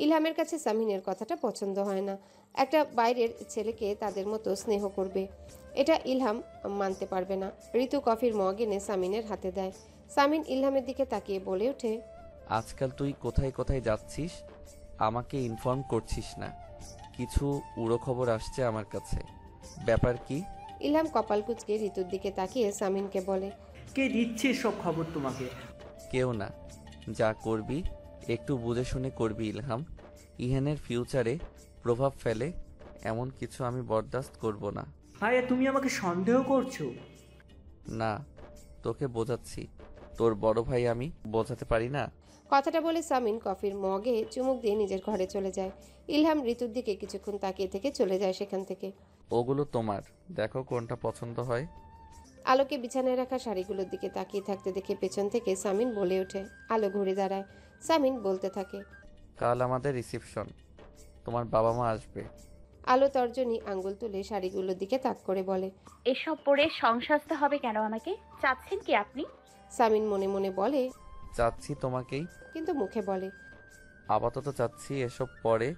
ইলহামের কাছে সামিনের কথাটা পছন্দ হয় না। একটা বাইরের ছেলেকে তাদের মতো স্নেহ করবে, এটা ইলহাম মানতে পারবে না। ঋতু কফির মগ এনে সামিনের হাতে দেয়। সামিন ইলহামের দিকে তাকিয়ে বলে ওঠে, আজকাল তুই কোথায় কোথায় যাচ্ছিস, আমাকে ইনফর্ম করছিস না। কিছু উড়ো খবর আসছে আমার কাছে, ব্যাপার কি? ইলহাম কপাল কুঁচকে ঋতুর দিকে তাকিয়ে সামিনকে বলে, কে দিচ্ছে সব খবর তোমাকে? কেউ না, যা করবি একটু বুঝে শুনে করবি ইলহাম। ইহানের ফিউচারে প্রভাব ফেলে এমন কিছু আমি বরদাস্ত করব না। ভাইয়া, তুমি আমাকে সন্দেহ করছো? না, তোকে বোঝাচ্ছি, তোর বড় ভাই আমি, বোঝাতে পারি না? কথাটা বলে সামিন কফির মগে চুমুক দিয়ে নিজের ঘরে চলে যায়। ইলহাম ঋতুর দিকে কিছুক্ষণ তাকিয়ে থেকে চলে যায় সেখান থেকে। ওগুলো তোমার, দেখো কোনটা পছন্দ হয়। আলোকে বিছানায় রাখা শাড়িগুলোর দিকে তাকিয়ে থাকতে দেখে পেছন থেকে সামিন বলে ওঠে। আলো ঘুরে দাঁড়ায়। সামিন বলতে থাকে, কাল আমাদের রিসেপশন, তোমার বাবা মা আসবে। আলো তর্জনী আঙ্গুল তুলে শাড়িগুলোর দিকে তাক করে বলে, এসব পরে সংসাজতে হবে কেন আমাকে? চাচ্ছেন কি আপনি? সামিন মনে মনে বলে, চাচ্ছি তোমাকেই, কিন্তু মুখে বলে, আপাতত চাচ্ছি এসব পরে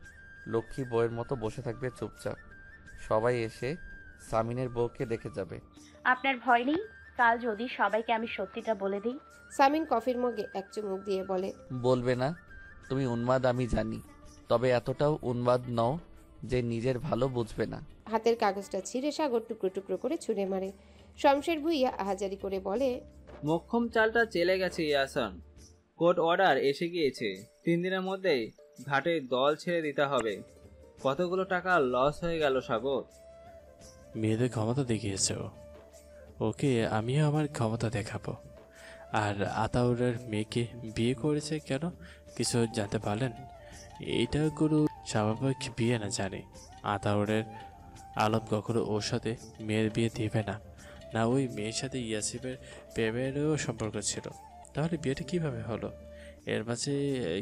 লক্ষ্মী বউয়ের মতো বসে থাকবে চুপচাপ, সবাই এসে সামিনের বউকে দেখে যাবে। আপনার ভয় নেই? কাল যদি সবাইকে আমি সত্যিটা বলে দিই? সামিন কফির মগে এক চুমুক দিয়ে বলে, বলবে না, তুমি উন্মাদ আমি জানি, তবে এতটাও উন্মাদ নও যে নিজের ভালো বুঝবে না। হাতের কাগজটা ছিঁড়ে সাগর টুকরো টুকরো করে ছুঁড়ে মারে। শমশের ভুইয়া আহাজারি করে বলে, মোক্ষম চালটা চেলে গেছে ইয়াসান। কোর্ট অর্ডার এসে গিয়েছে, 3 দিনের মধ্যেই ঘাটে দল ছেড়ে দিতে হবে। কতগুলো টাকা লস হয়ে গেল সাগর। মেয়েদের ক্ষমতা দেখিয়েছে ও, ওকে আমিও আমার ক্ষমতা দেখাবো। আর আতাউরের মেয়েকে বিয়ে করেছে কেন, কিছু জানতে পারলেন? এইটা গুরু স্বাভাবিক বিয়ে না, জানে আতাউরের আলম কখনো ওর সাথে মেয়ের বিয়ে দেবে না। না, ওই মেয়ের সাথে ইয়াসিফের প্রেমেরও সম্পর্ক ছিল, তাহলে বিয়েটা কিভাবে হলো? এর মাঝে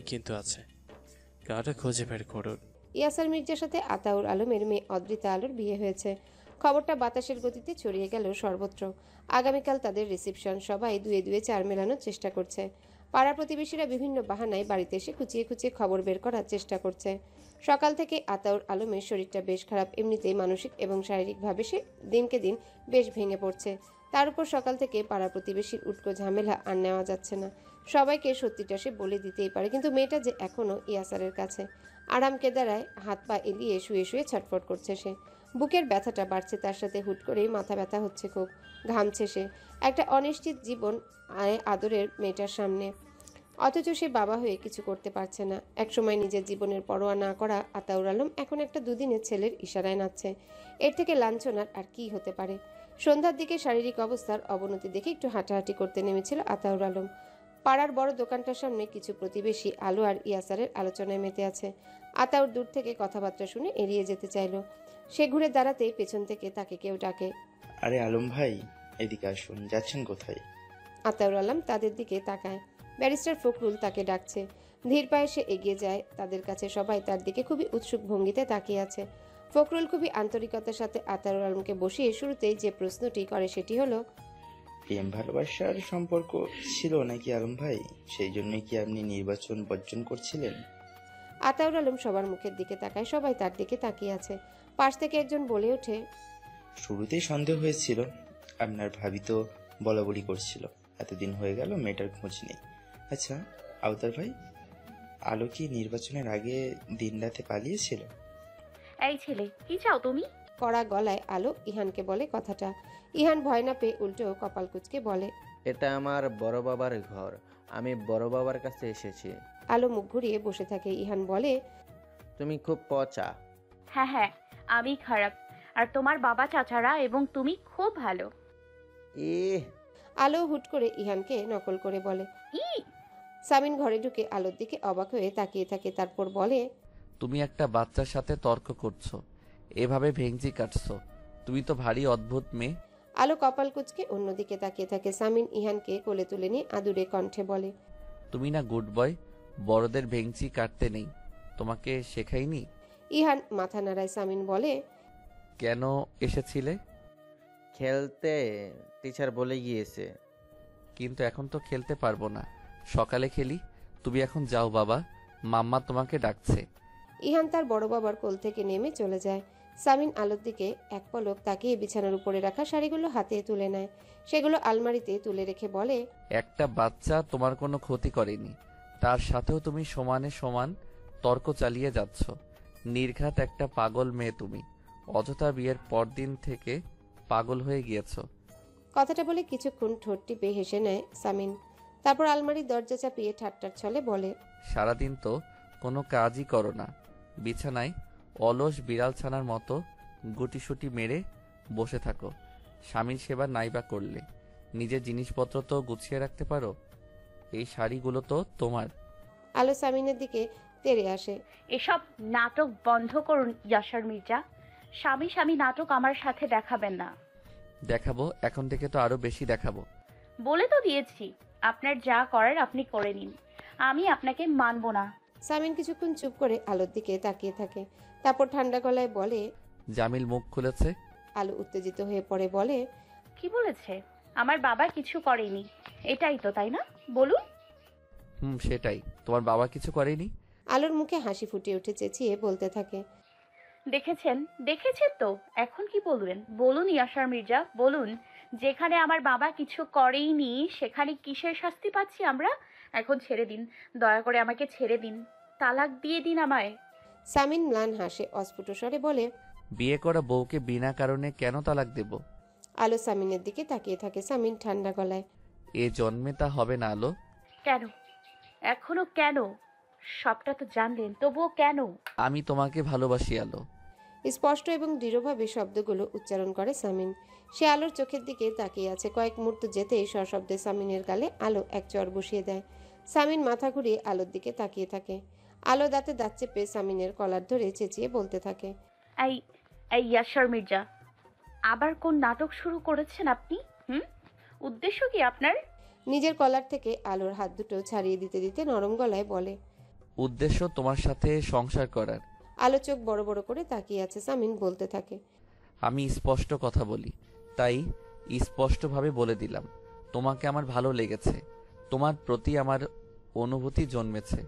কিন্তু আছে, কাউটা খুঁজে বের করুন। ইয়াসার মির্জার সাথে আতাউর আলমের মেয়ে অদ্রিতা আলোর বিয়ে হয়েছে। খবরটা বাতাসের গতিতে ছড়িয়ে গেল সর্বত্র। আগামীকাল তাদের রিসেপশন, সবাই দুয়ে দুয়ে চার মেলানোর চেষ্টা করছে। পাড়া প্রতিবেশীরা বিভিন্ন বাহানায় বাড়িতে এসে খুঁচিয়ে খুঁচিয়ে খবর বের করার চেষ্টা করছে। সকাল থেকে আতাউর আলমের শরীরটা বেশ খারাপ, এমনিতেই মানসিক এবং শারীরিকভাবে সে দিনকে দিন বেশ ভেঙে পড়ছে। তার উপর সকাল থেকে পাড়া প্রতিবেশীর উটকো ঝামেলা আর নেওয়া যাচ্ছে না। সবাইকে সত্যিটা সে বলে দিতেই পারে, কিন্তু মেয়েটা যে এখনও ইয়াসারের কাছে। আরাম কেদারায় হাত পা এলিয়ে শুয়ে শুয়ে ছটফট করছে সে। বুকের ব্যথাটা বাড়ছে, তার সাথে হুট করেই মাথা ব্যথা হচ্ছে খুব। ঘামছে সে। একটা অনিশ্চিত জীবন আদরের মেয়েটার সামনে, অথচ সে বাবা হয়ে কিছু করতে পারছে না। একসময় নিজের জীবনের পরোয়া না করা আতাউর আলম এখন একটা দুদিনের ছেলের ইশারায় নাচছে। এর থেকে লাঞ্ছনার আর কি হতে পারে? সন্ধ্যার দিকে শারীরিক অবস্থার অবনতি দেখে একটু হাঁটাহাঁটি করতে নেমেছিল আতাউর আলম। পাড়ার বড় দোকানটার সামনে কিছু প্রতিবেশী আলো আর ইয়াসারের আলোচনায় মেতে আছে। আতাউর দূর থেকে কথাবার্তা শুনে এড়িয়ে যেতে চাইল। সে ঘুরে দাঁড়াতেই পেছন থেকে তাকে কেউ ডাকে, আরে আলম ভাই, এদিকে আসুন, যাচ্ছেন কোথায়? আতাউর আলম তাদের দিকে তাকায়। ব্যারিস্টার ফখরুল তাকে ডাকছে। ধীর পায়ে সে এগিয়ে যায় তাদের কাছে। সবাই তার দিকে খুবই উৎসুক ভঙ্গিতে তাকিয়ে আছে। ফখরুল খুবই আন্তরিকতার সাথে আতাউর আলমকে বসিয়ে শুরুতেই যে প্রশ্নটি করে সেটি হলো, প্রেম ভালোবাসার সম্পর্ক ছিল নাকি আলম ভাই? সেই জন্যই কি আপনি নির্বাচন বর্জন করছিলেন? আতাউর আলম সবার মুখের দিকে তাকায়। সবাই তার দিকে তাকিয়ে আছে। পাশ থেকে একজন বলে ওঠে, শুরুতেই সন্দেহ হয়েছিল, আপনার ভাবি তো বলা বলি করছিল, এতদিন হয়ে গেল মেয়েটার খোঁজ নেই। আচ্ছা আওতার ভাই, আলো কি নির্বাচনের আগে দিন রাতে পালিয়েছিল? এই ছেলে, কি চাও তুমি? কড়া গলায় আলো ইহানকে বলে কথাটা। ইহান ভয় না পেয়ে উল্টো কপাল কুঁচকে বলে, এটা আমার বড় বাবার ঘর, আমি বড় বাবার কাছে এসেছি। আলো মুখ ঘুরিয়ে বসে থাকে। ইহান বলে, তুমি খুব পচা। হ্যাঁ হ্যাঁ, আমি খারাপ, আর তোমার বাবা চাচারা এবং তুমি খুব ভালো। এ আলো হুট করে ইহানকে নকল করে বলে। ই সামিন ঘরে ঢুকে আলোর দিকে অবাক হয়ে তাকিয়ে থাকে, তারপর বলে, তুমি একটা বাচ্চার সাথে তর্ক করছো, এভাবে ভেংচি কাটছো, তুমি তো ভারী অদ্ভুত মেয়ে। আলো কপাল কুঁচকে অন্যদিকে তাকিয়ে থাকে। সামিন ইহানকে কোলে তুলে নিয়ে আদুরে কণ্ঠে বলে, তুমি না গুড বয়, বড়দের ভেংচি কাটতে নেই, তোমাকে শেখাইনি? ইহান মাথা নাড়ায়। সামিন বলে, কেন এসেছিলে? খেলতে টিচার বলে গিয়েছে। কিন্তু এখন তো খেলতে পারবো না, সকালে খেলি। তুমি এখন যাও বাবা, মাম্মা তোমাকে ডাকছে। ইহান তার বড় বাবার কোল থেকে নেমে চলে যায়। সামিন আলোর দিকে এক পলক তাকিয়ে বিছানার উপরে রাখা শাড়িগুলো হাতে তুলে নেয়। সেগুলো আলমারিতে তুলে রেখে বলে, একটা বাচ্চা তোমার কোনো ক্ষতি করেনি, তার সাথেও তুমি সমানে সমান তর্ক চালিয়ে যাচ্ছ। নির্ঘাত একটা পাগল মেয়ে তুমি, অযথা বিয়ের পরদিন থেকে পাগল হয়ে গিয়েছ। কথাটা বলে কিছুক্ষণ ঠোঁট টিপে হেসে নেয় সামিন। তারপর আলমারির দরজা চাপিয়ে ঠাট্টার ছলে বলে, সারাদিন তো কোনো কাজই করো না, বিছানায় অলস বিড়াল ছানার মতো গুটিসুটি মেরে বসে থাকো। স্বামীর সেবা নাইবা করলে নিজের জিনিসপত্র তো গুছিয়ে রাখতে পারো। এই শাড়িগুলো তো তোমার। আলো সামিনের দিকে তেড়ে আসে। এসব নাটক বন্ধ করুন ইয়াসার মির্জা। স্বামী স্বামী নাটক আমার সাথে দেখাবেন না। দেখাবো, এখন থেকে তো আরো বেশি দেখাবো। বলে তো দিয়েছি, আপনার যা করার আপনি করে নিন, আমি আপনাকে মানব না। সামিন কিছুক্ষণ চুপ করে আলোর দিকে তাকিয়ে থাকে। তারপর ঠান্ডা গলায় বলে, জামিল মুখ খুলেছে। আলো উত্তেজিত হয়ে পড়ে বলে, কি বলেছে? আমার বাবা কিছু করেনি, এটাই তো, তাই না? বলুন। সেটাই, তোমার বাবা কিছু করেনি। আলোর মুখে হাসি ফুটে উঠে চেঁচিয়ে বলতে থাকে, দেখেছেন দেখেছেন তো, এখন কি বলবেন? বলুন ইয়াসার মির্জা, বলুন। যেখানে আমার বাবা কিছু করেইনি সেখানে কিসের শাস্তি পাচ্ছি আমরা? এখন ছেড়ে দিন, দয়া করে আমাকে ছেড়ে দিন, তালাক দিয়ে দিন আমায়। সামিন ম্লান হাসে অস্ফুট স্বরে বলে, বিয়ে করা বউকে বিনা কারণে কেন তালাক দেব? আলো সামিনের দিকে তাকিয়ে থাকে। সামিন ঠান্ডা গলায়, এ জন্মে তা হবে না আলো। কেন? এখনো কেন? সবটা তো জানলেন, তবুও কেন? আমি তোমাকে ভালোবাসি আলো। স্পষ্ট এবং দৃঢ়ভাবে শব্দগুলো উচ্চারণ করে সামিন। সে আলোর চোখের দিকে তাকিয়ে আছে। কয়েক মুহূর্ত যেতেই সশব্দে সামিনের গালে আলো এক চড় বসিয়ে দেয়। সামিন মাথা ঘুরিয়ে আলোর দিকে তাকিয়ে থাকে। আলো দাঁতে দাঁত চেপে সামিনের কলার ধরে চেঁচিয়ে বলতে থাকে, এই এই ইয়াসার মির্জা, আবার কোন নাটক শুরু করেছেন আপনি? উদ্দেশ্য কি আপনার? নিজের কলার থেকে আলোর হাত দুটো ছাড়িয়ে দিতে দিতে নরম গলায় বলে, উদ্দেশ্য তোমার সাথে সংসার করার। আলো চোখ বড় বড় করে তাকিয়ে আছে। সামিন বলতে থাকে, আমি স্পষ্ট কথা বলি, তাই স্পষ্টভাবে বলে দিলাম, তোমাকে আমার ভালো লেগেছে। তোমার প্রতি আমার অনুভূতি জন্মেছে,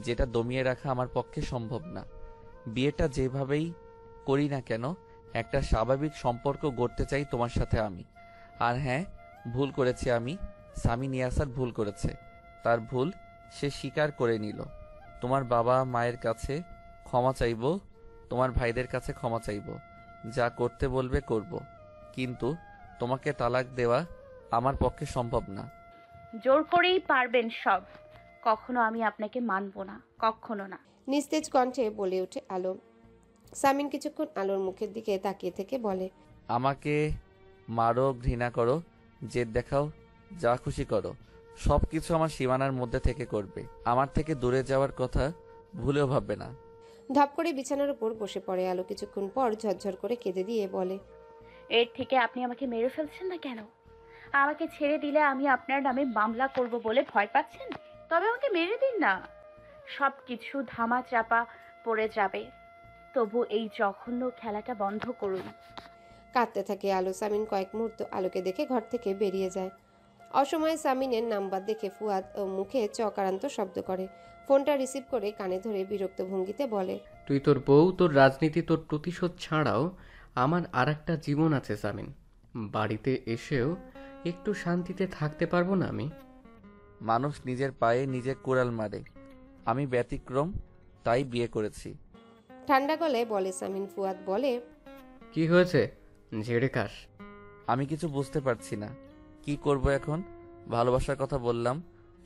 যেটা দমিয়ে রাখা আমার পক্ষে সম্ভব না। বিয়েটা যেভাবেই করি না কেন, একটা স্বাভাবিক সম্পর্ক গড়তে চাই তোমার সাথে আমি। আর হ্যাঁ, ভুল করেছি আমি। স্বামী নিয়াসার ভুল করেছে, তার ভুল সে স্বীকার করে নিল। তোমার বাবা মায়ের কাছে ক্ষমা চাইব, তোমার ভাইদের কাছে ক্ষমা চাইব, যা করতে বলবে করব, কিন্তু তোমাকে তালাক দেওয়া আমার পক্ষে সম্ভব না। জোর করেই পারবেন সব। কখনো আমি আপনাকে মানব না, কখনো না। নিস্তেজ কণ্ঠে বলে ওঠে আলো। সামিন কিছুক্ষণ আলোর মুখের দিকে তাকিয়ে থেকে বলে, আমাকে মারো, ঘৃণা করো, জেদ দেখাও, যা খুশি করো, সব কিছু আমার সীমানার মধ্যে থেকে করবে। আমার থেকে দূরে যাওয়ার কথা ভুলেও ভাববে না। ধপ করে বিছানার উপর বসে পড়ে আলো। কিছুক্ষণ পর ঝরঝর করে কেঁদে দিয়ে বলে, এর থেকে আপনি আমাকে মেরে ফেলছেন না কেন? আমাকে ছেড়ে দিলে আমি আপনার নামে মামলা করব বলে ভয় পাচ্ছেন? তবে আমাকে মেরে দিন না, সব কিছু ধামা চাপা পড়ে যাবে। তবু এই জঘন্য খেলাটা বন্ধ করুন। কাঁদতে থাকে আলো। সামিন কয়েক মুহূর্ত আলোকে দেখে ঘর থেকে বেরিয়ে যায়। অসময়ে সামিনের নাম্বার দেখে ফুয়াদ মুখে চকারান্ত শব্দ করে। ফোনটা রিসিভ করে কানে ধরে বিরক্ত ভঙ্গিতে বলে, তুই তোর বউ, তোর রাজনীতি, তোর প্রতিশোধ ছাড়াও আমার আর একটা জীবন আছে সামিন। বাড়িতে এসেও একটু শান্তিতে থাকতে পারবো না আমি? মানুষ নিজের পায়ে নিজে কুড়াল মারে, আমি ব্যতিক্রম, তাই বিয়ে করেছি। ঠান্ডা গলায় বলে সামিন। ফুয়াদ বলে, কি হয়েছে, ঝেড়ে খাস? আমি কিছু বুঝতে পারছি না, কি করব এখন। ভালোবাসার কথা বললাম,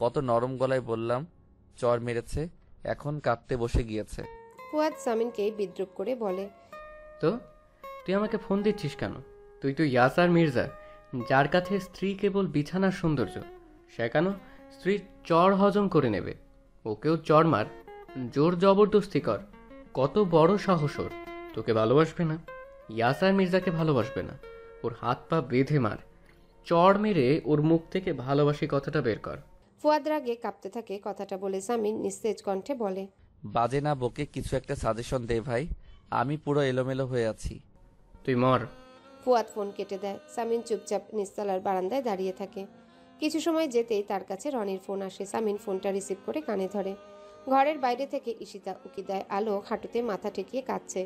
কত নরম গলায় বললাম, চর মেরেছে, এখন কাঁদতে বসে গিয়েছে। ফুয়াদ সামিনকে বিদ্রুপ করে বলে, তো তুই আমাকে ফোন দিচ্ছিস কেন? তুই তো ইয়াসার মির্জা, যার কাছে স্ত্রী কেবল বিছানার সৌন্দর্য। সে কেন স্ত্রীর চর হজম করে নেবে? ওকেও চর মার, জোর জবরদস্তি কর। কত বড় সাহস ওর! তোকে ভালোবাসবে না, ইয়াসার মির্জাকে ভালোবাসবে না, ওর হাত পা বেঁধে মার, চর মেরে ওর মুখ থেকে ভালোবাসি কথাটা বের কর। ফুয়াদ রাগে কাঁপতে থাকে। কথাটা বলে সামিন নিস্তেজ কণ্ঠে বলে, বাজে না বকে কিছু একটা সাজেশন দে ভাই, আমি পুরো এলোমেলো হয়ে আছি। তুই মর। ফুয়াদ ফোন কেটে দেয়। সামিন চুপচাপ নিচতলার বারান্দায় দাঁড়িয়ে থাকে। কিছু সময় যেতেই তার কাছে রনির ফোন আসে। সামিন ফোনটা রিসিভ করে কানে ধরে। ঘরের বাইরে থেকে ঈশিতা উকি দেয়। আলো হাঁটুতে মাথা ঠেকিয়ে কাঁদছে।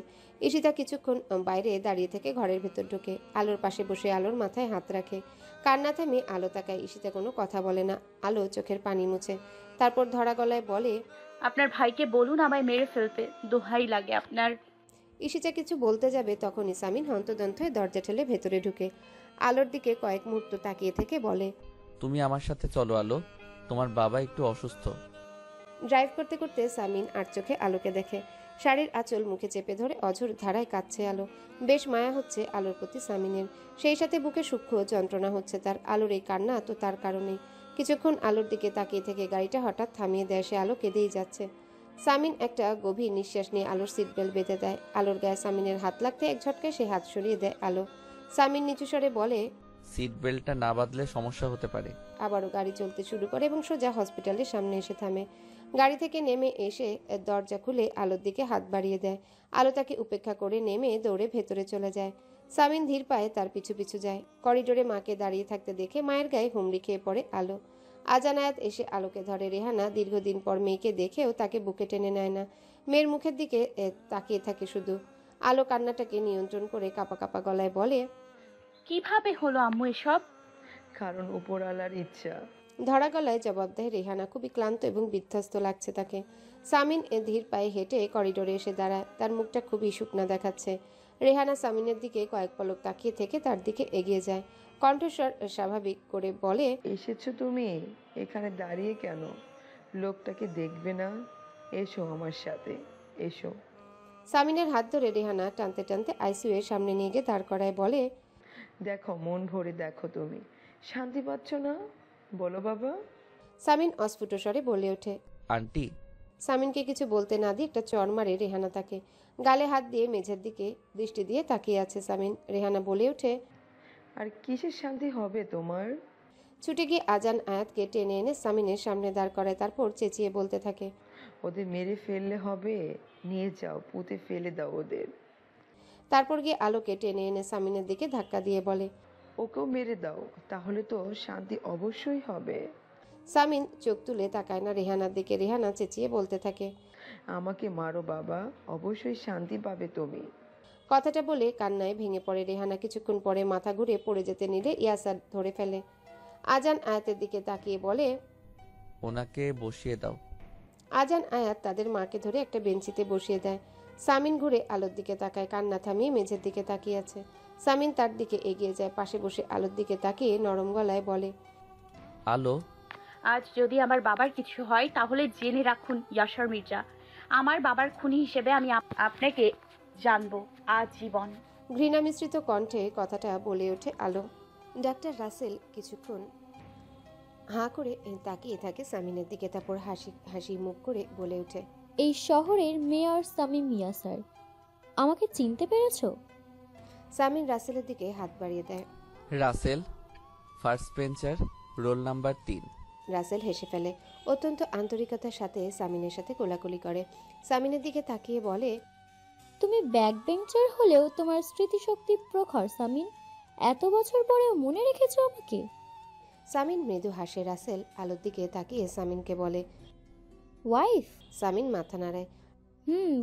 ঈশিতা কিছুক্ষণ বাইরে দাঁড়িয়ে থেকে ঘরের ভেতর ঢোকে। আলোর পাশে বসে আলোর মাথায় হাত রাখে। কান্না থামে আলো তাকায়। ঈশিতা কোনো কথা বলে না। আলো চোখের পানি মুছে, তারপর ধরা গলায় বলে, আপনার ভাইকে বলুন আমায় মেরে ফেলতে, দোহাই লাগে আপনার। ঈশিতা কিছু বলতে যাবে তখনই সামিন হন্তদন্ত হয়ে দরজা ঠেলে ভেতরে ঢুকে আলোর দিকে কয়েক মুহূর্ত তাকিয়ে থেকে বলে, তুমি আমার সাথে চলো আলো, তোমার বাবা একটু অসুস্থ। ড্রাইভ করতে করতে সামিন আর চোখে আলোকে দেখে। শাড়ির আঁচল মুখে চেপে ধরে অঝোর ধারায় কাঁদছে আলো। বেশ মায়া হচ্ছে আলোর প্রতি সামিনের, সেই সাথে বুকে সূক্ষ্ম যন্ত্রণা হচ্ছে তার। আলোর এই কান্না তো তার কারণেই। কিছুক্ষণ আলোর দিকে তাকিয়ে থেকে গাড়িটা হঠাৎ থামিয়ে দেয়। সে আলো কেঁদেই যাচ্ছে। সামিন একটা গভীর নিঃশ্বাস নিয়ে আলোর সিট বেল্ট বেঁধে দেয়। আলোর গায়ে সামিনের হাত লাগতে এক ঝটকায় সে হাত সরিয়ে দেয় আলো। সামিন নিচু স্বরে বলে, সিট বেল্টটা না বাঁধলে সমস্যা হতে পারে। আবারও গাড়ি চলতে শুরু করে এবং সোজা হসপিটালের সামনে এসে থামে। গাড়ি থেকে নেমে এসে দরজা খুলে আলোর দিকে হাত বাড়িয়ে দেয়। আলো তাকে উপেক্ষা করে নেমে দৌড়ে ভেতরে চলে যায়। সামিন ধীর পায়ে তার পিছু পিছু যায়। করিডোরে মাকে দাঁড়িয়ে থাকতে দেখে মায়ের গায়ে হুমড়ি খেয়ে পড়ে আলো। আজানায়াত এসে আলোকে ধরে। রেহানা দীর্ঘদিন পর মেয়েকে দেখেও তাকে বুকে টেনে নেয় না, মেয়ের মুখের দিকে তাকিয়ে থাকে শুধু। আলো কান্নাটাকে নিয়ন্ত্রণ করে কাঁপা কাঁপা গলায় বলে, কিভাবে হলো আম্মু এসব? কারণ উপরওয়ালার ইচ্ছা। ধরা গলায় জবাব দেয় রেহানা। খুবই ক্লান্ত এবং বিধ্বস্ত লাগছে তাকে। সামিন ধীর পায়ে হেঁটে করিডোরে এসে দাঁড়ায়। তার মুখটা খুবই শুকনা দেখাচ্ছে। রেহানা সামিনের দিকে কয়েক পলক তাকিয়ে থেকে তার দিকে এগিয়ে যায়। কণ্ঠস্বর স্বাভাবিক করে বলে, এসেছো তুমি? এখানে দাঁড়িয়ে কেন? লোকটাকে দেখবে না? এসো আমার সাথে, এসো। সামিনের হাত ধরে রেহানা টানতে টানতে আইসিইউ এর সামনে নিয়ে গিয়ে দাঁড় করায়। বলে, দেখো, মন ভরে দেখো, তুমি শান্তি পাচ্ছ না? বলো বাবা। সামিন অস্ফুট স্বরে বলে ওঠে। আন্টি। সামিনকে কিছু বলতে না দিয়ে একটা চড় মারে রেহানা তাকে। গালে হাত দিয়ে মেঝের দিকে দৃষ্টি দিয়ে তাকিয়ে আছে সামিন। রেহানা বলে ওঠে, আর কিসের শান্তি হবে তোমার? ছুটে গিয়ে আজান আয়াতকে টেনে এনে সামিনের সামনে দাঁড় করায়। তারপর চেঁচিয়ে বলতে থাকে, ওদের মেরে ফেললে হবে? নিয়ে যাও, পুঁতে ফেলে দাও ওদের। তারপর গিয়ে আলোকে টেনে এনে সামিনের দিকে ধাক্কা দিয়ে বলে, ওকেও মেরে দাও, তাহলে তো শান্তি অবশ্যই হবে। সামিন চোখ তুলে তাকায় না রেহানার দিকে। রেহানা চেঁচিয়ে বলতে থাকে, আমাকে মারো বাবা, অবশ্যই শান্তি পাবে তুমি। কথাটা বলে কান্নায় ভেঙে পড়ে রেহানা। কিছুক্ষণ পরে মাথা ঘুরে পড়ে যেতে নিলে ইয়াসার ধরে ফেলে। আজান আয়াতের দিকে তাকিয়ে বলে, ওনাকে বসিয়ে দাও। আজান আয়াত তাদের মাকে ধরে একটা বেঞ্চিতে বসিয়ে দেয়। সামিন ঘুরে আলোর দিকে তাকায়। কান্না থামিয়ে মেঝের দিকে তাকিয়ে আছে। সামিন তার দিকে এগিয়ে যায়। পাশে বসে আলোর দিকে তাকিয়ে নরম গলায় বলে, আলো, আজ যদি আমার বাবার কিছু হয় তাহলে জেনে রাখুন ইয়াসার মির্জা, আমার বাবার খুনি হিসেবে আমি আপনাকে জানবো আজীবন। ঘৃণা মিশ্রিত কণ্ঠে কথাটা বলে ওঠে আলো। ডাক্তার রাসেল কিছুক্ষণ হাঁ করে তাকিয়ে থাকে সামিনের দিকে। তারপর হাসি হাসি মুখ করে বলে ওঠে, এই শহরের মেয়র সামিম ইয়াসার, আমাকে চিনতে পেরেছো? সামিন রাসেলের দিকে হাত বাড়িয়ে দেয়। Russell, first bencher, roll number 3। Russell হেসে ফেলে। অত্যন্ত আন্তরিকতার সাথে সামিনের সাথে কোলাকুলি করে। সামিনের দিকে তাকিয়ে বলে, তুমি ব্যাক বেঞ্চার হলেও তোমার স্মৃতিশক্তি প্রখর সামিন। এত বছর পরেও মনে রেখেছো আমাকে। সামিন মৃদু হাসে। রাসেল আলোর দিকে তাকিয়ে সামিনকে বলে, ওয়াইফ? সামিন মাথা নাড়ায়।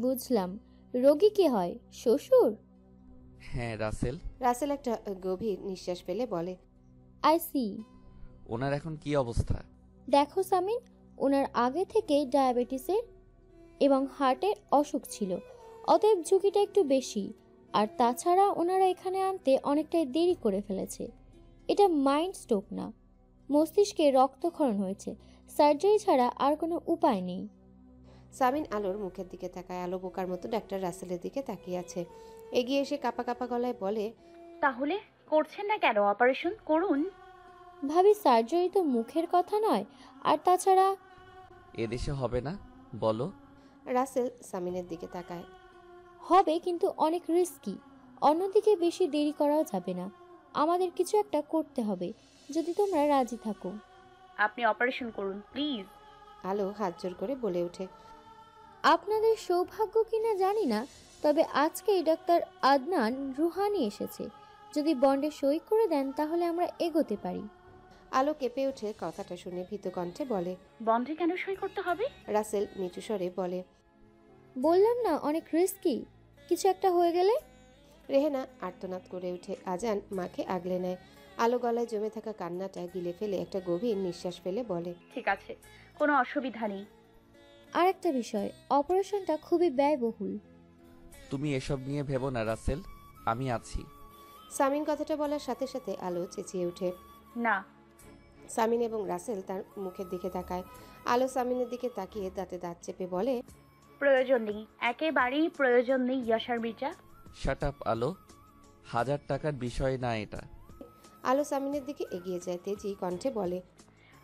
বুঝলাম। রোগী কি হয়, শ্বশুর? হ্যাঁ রাসেল। রাসেল একটা গভীর নিঃশ্বাস ফেলে বলে, আই সি। ওনার এখন কি অবস্থা? দেখো সামিন, ওনার আগে থেকেই ডায়াবেটিসের এবং হার্টের অসুখ ছিল, অতএব ঝুঁকিটা একটু বেশি। আর তাছাড়া ওনারা এখানে আনতে অনেকটাই দেরি করে ফেলেছে। এটা মাইন্ড স্ট্রোক না, মস্তিষ্কে রক্তক্ষরণ হয়েছে। সার্জারি ছাড়া আর কোনো উপায় নেই। সামিন আলোর মুখের দিকে তাকায়। আলো বোকার মতো ডাক্তার রাসেলের দিকে তাকিয়ে আছে। এগিয়ে এসে কাঁপা কাঁপা গলায় বলে, তাহলে করছেন না কেন? অপারেশন করুন। ভাবি, সার্জারি তো মুখের কথা নয়, আর তাছাড়া এদেশে হবে না বলো? রাসেল সামিনের দিকে তাকায়। হবে, কিন্তু অনেক রিস্কি। অন্যদিকে বেশি দেরি করাও যাবে না। আমাদের কিছু একটা করতে হবে, যদি তোমরা রাজি থাকো। আপনি অপারেশন করুন প্লিজ। আলো হাত জোর করে বলে ওঠে, আপনাদের সৌভাগ্য কিনা জানি না, তবে আজকেই ডাক্তার আদনান রুহানি এসেছে। যদি বন্ডে সই করে দেন তাহলে আমরা এগোতে পারি। আলো কেঁপে উঠে কথাটা শুনে ভীত কণ্ঠে বলে, বন্ডে কেন সই করতে হবে? রাসেল নিচু স্বরে বলে, বললাম না অনেক রিস্কি, কিছু একটা হয়ে গেলে। রেহেনা আর্তনাদ করে উঠে আজান মাকে আগলে নেয়। আলো গলায় জমে থাকা কান্নাটা গিলে ফেলে একটা গভীর নিঃশ্বাস ফেলে বলে, ঠিক আছে, কোনো অসুবিধা নেই। আর একটা বিষয়, অপারেশনটা খুবই ব্যয়বহুল। তুমি এসব নিয়ে ভেবো না রাসেল, আমি আছি। সামিন কথাটা বলার সাথে সাথে আলো চেঁচিয়ে ওঠে। না। সামিন এবং রাসেল তার মুখের দিকে তাকায়। আলো সামিনের দিকে তাকিয়ে দাঁতে দাঁত চেপে বলে, প্রয়োজন নেই, একেবারেই প্রয়োজন নেই ইয়াসার মির্জা। শাট আপ আলো, 1000 টাকার বিষয় না এটা। আলো সামিনের দিকে এগিয়ে যায়, তেজি কণ্ঠে বলে,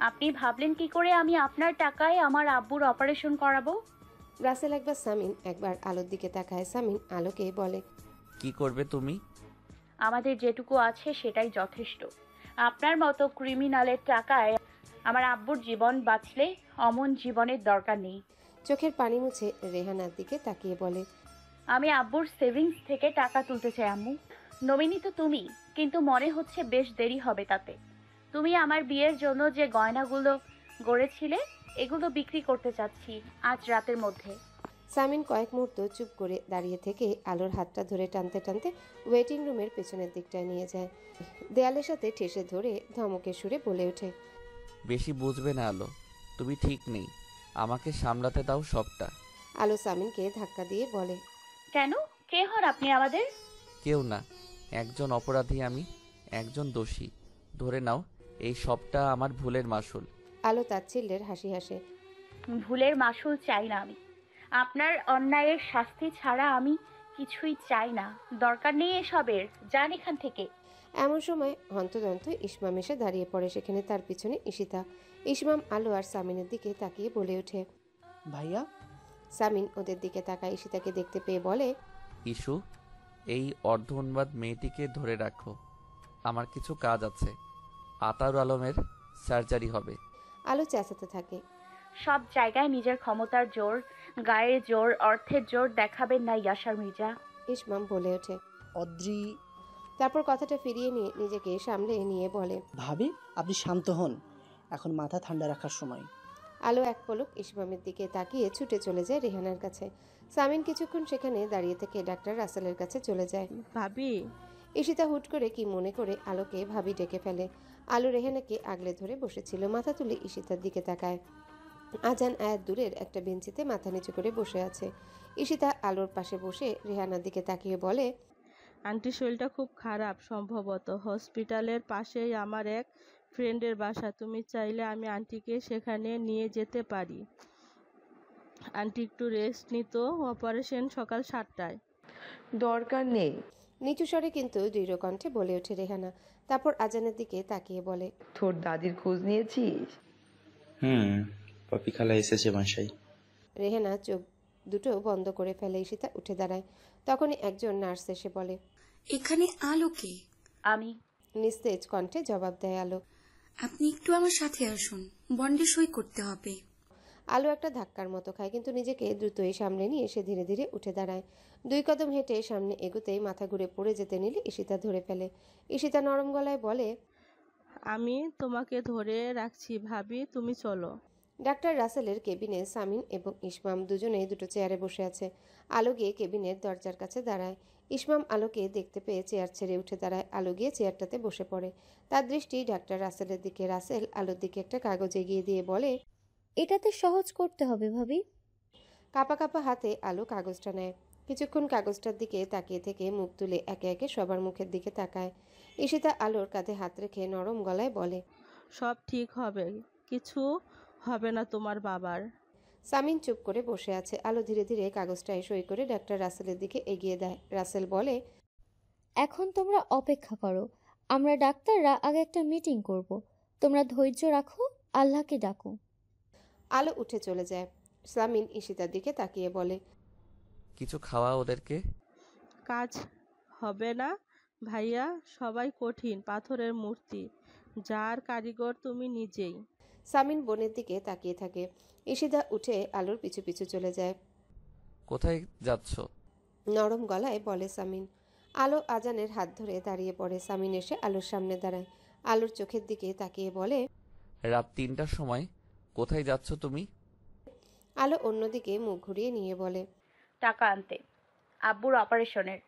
আপনি ভাবলেন কি করে আমি আপনার টাকায় আমার আব্বুর অপারেশন করাবো? রাসেল একবার সামিন একবার আলোর দিকে তাকায়। সামিন আলোকে বলে, কি করবে তুমি? আমাদের যেটুকু আছে সেটাই যথেষ্ট। আপনার মতো ক্রিমিনালের টাকায় আমার আব্বুর জীবন বাঁচলে অমন জীবনের দরকার নেই। চোখের পানি মুছে রেহানার দিকে তাকিয়ে বলে, আমি আব্বুর সেভিংস থেকে টাকা তুলতে চাই আম্মু। নমিনি তো তুমি, কিন্তু মনে হচ্ছে বেশ দেরি হবে তাতে। তুমি আমার বিয়ের জন্য যে গয়নাগুলো গড়েছিলে এগুলো বিক্রি করতে চাচ্ছি আজ রাতের মধ্যে। সামিন কয়েক মুহূর্ত চুপ করে দাঁড়িয়ে থেকে আলোর হাতটা ধরে টানতে টানতে ওয়েটিং রুমের পেছনের দিকটায় নিয়ে যায়। দেয়ালের সাথে ঠেসে ধরে ধমকের সুরে বলে ওঠে, বেশি বুঝবে না আলো, তুমি ঠিক নেই, আমাকে সামলাতে দাও সবটা। আলো সামিনকে ধাক্কা দিয়ে বলে, কেন? কে হন আপনি আমাদের? কেউ না, একজন অপরাধী আমি, একজন দোষী। ধরে নাও এই সবটা আমার ভুলের মাসুল। আলো তাচ্ছিল্যের হাসি হাসে। ভুলের মাসুল চাই না আমি, আপনার অন্যায়ের শাস্তি ছাড়া আমি কিছুই চাই না। দরকার নেই এসবের, যান এখান থেকে। এমন সময় হন্তদন্ত ইসমাম এসে দাঁড়িয়ে পড়ে। সেখানে তার পিছনে ঈশিতা। ইসমাম আলো আর সামিনের দিকে তাকিয়ে বলে ওঠে, ভাইয়া। সামিন ওদের দিকে তাকায় ঈশিতাকে দেখতে পেয়ে বলে, ইস্যু, এই অর্ধ উন্মাদ মেয়েটিকে ধরে রাখো, আমার কিছু কাজ আছে। আতাউর আলমের সার্জারি হবে। আলো চেঁচাতে থাকে, সব জায়গায় নিজের ক্ষমতার জোর, গায়ের জোর, অর্থের জোর দেখাবেন না ইয়াসার মির্জা। ইসমাম বলে ওঠে। অদ্রি। তারপর কথাটা ফিরিয়ে নিয়ে নিজেকে সামলে নিয়ে বলে, ভাবি আপনি শান্ত হন, এখন মাথা ঠান্ডা রাখার সময়। আলো এক পলক ইসমামের দিকে তাকিয়ে ছুটে চলে যায় রেহানার কাছে। সামিন কিছুক্ষণ সেখানে দাঁড়িয়ে থেকে ডাক্তার রাসেলের কাছে চলে যায়। ভাবি। ঈশিতা হুট করে কি মনে করে আলোকে ভাবি ডেকে ফেলে। আলো রেহানাকে আগলে ধরে বসেছিল, মাথা তুলে ঈশিতার দিকে তাকায়। আজান আয়াত দূরের একটা বেঞ্চিতে মাথা নিচু করে বসে আছে। ঈশিতা আলোর পাশে বসে রেহানার দিকে তাকিয়ে বলে, আন্টির শরীরটা খুব খারাপ, সম্ভবত হসপিটালের পাশেই আমার এক ফ্রেন্ডের বাসা। তুমি চাইলে আমি আন্টিকে সেখানে নিয়ে যেতে পারি। আন্টি একটু রেস্ট নিত, অপারেশন সকাল 7টায়। দরকার নেই। নিচু স্বরে কিন্তু দৃঢ় কণ্ঠে বলে ওঠে রেহানা। তারপর আজানের দিকে তাকিয়ে বলে, তোর দাদির খোঁজ নিয়েছিস? পপি খালা এসেছে বাসায়। রেহানা চোখ দুটো বন্ধ করে ফেলে। ঈশিতা উঠে দাঁড়ায়। তখনই একজন নার্স এসে বলে, এখানে আলো কে? আমি। নিস্তেজ কণ্ঠে জবাব দেয় আলো। আপনি একটু আমার সাথে আসুন, বন্ডে সই করতে হবে। আলো একটা ধাক্কার মতো খায়, কিন্তু নিজেকে দ্রুতই সামনে নিয়ে এসে ধীরে ধীরে উঠে দাঁড়ায়। 2 কদম হেঁটে সামনে এগোতেই মাথা ঘুরে পড়ে যেতে নিলে ঈশিতা ধরে ফেলে। ঈশিতা নরম গলায় বলে, আমি তোমাকে ধরে রাখছি ভাবি, তুমি চলো। ডাক্তার রাসেলের কেবিনে সামিন এবং ইসমাম দুজনেই দুটো চেয়ারে বসে আছে। আলো গিয়ে কেবিনের দরজার কাছে দাঁড়ায়। ইসমাম আলোকে দেখতে পেয়ে চেয়ার ছেড়ে উঠে দাঁড়ায়। আলো গিয়ে চেয়ারটাতে বসে পড়ে। তার দৃষ্টি ডাক্তার রাসেলের দিকে। রাসেল আলোর দিকে একটা কাগজ এগিয়ে দিয়ে বলে, এটাতে সহজ করতে হবে ভাবি। কাপা কাপা হাতে আলো কাগজটা নেয়। কিছুক্ষণ কাগজটার দিকে তাকিয়ে থেকে মুখ তুলে একে একে সবার মুখের দিকে তাকায়। ঈশিতা আলোর কাঁধে হাত রেখে নরম গলায় বলে, সব ঠিক হবে, কিছু হবে না তোমার বাবার। সামিন চুপ করে বসে আছে। আলো ধীরে ধীরে কাগজটা সই করে ডাক্তার রাসেলের দিকে এগিয়ে দেয়। রাসেল বলে, এখন তোমরা অপেক্ষা করো, আমরা ডাক্তাররা আগে একটা মিটিং করব। তোমরা ধৈর্য রাখো, আল্লাহকে ডাকো। আলো উঠে চলে যায়। সামিন ঈশিতার দিকে তাকিয়ে বলে, কিছু খাওয়া ওদেরকে। কাজ হবে না ভাইয়া, সবাই কঠিন পাথরের মূর্তি, যার কারিগর তুমি নিজেই। সামিন বোনের দিকে তাকিয়ে থাকে। ঈশিতা উঠে আলোর পিছু পিছু চলে যায়। কোথায় যাচ্ছ? নরম গলায় বলে সামিন। আলো আজানের হাত ধরে দাঁড়িয়ে পড়ে। সামিন এসে আলোর সামনে দাঁড়ায়। আলোর চোখের দিকে তাকিয়ে বলে, রাত 3টার সময় কোথায় যাচ্ছ তুমি? আলো অন্যদিকে মুখ ঘুরিয়ে নিয়ে বলে, টাকা আনতে, আব্বুর অপারেশনের।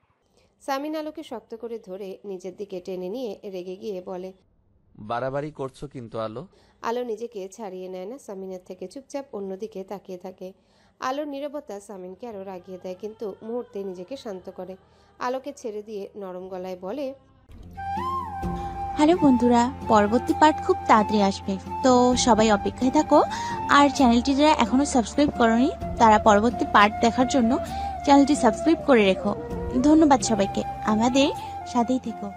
সামিন আলোকে শক্ত করে ধরে নিজের দিকে টেনে নিয়ে রেগে গিয়ে বলে, বাড়াবাড়ি করছো কিন্তু আলো। আলো নিজেকে ছাড়িয়ে নেয় না সামিনের থেকে, চুপচাপ অন্যদিকে তাকিয়ে থাকে। আলোর নীরবতা সামিনকে আরো রাগিয়ে দেয়, কিন্তু মুহূর্তে নিজেকে শান্ত করে। আলোকে ছেড়ে দিয়ে নরম গলায় বলে, হ্যালো বন্ধুরা, পরবর্তী পার্ট খুব তাড়াতাড়ি আসবে, তো সবাই অপেক্ষায় থাকো। আর চ্যানেলটি যারা এখনো সাবস্ক্রাইব করোনি তারা পরবর্তী পার্ট দেখার জন্য চ্যানেলটি সাবস্ক্রাইব করে রেখো। ধন্যবাদ সবাইকে, আমাদের সাথেই থেকো।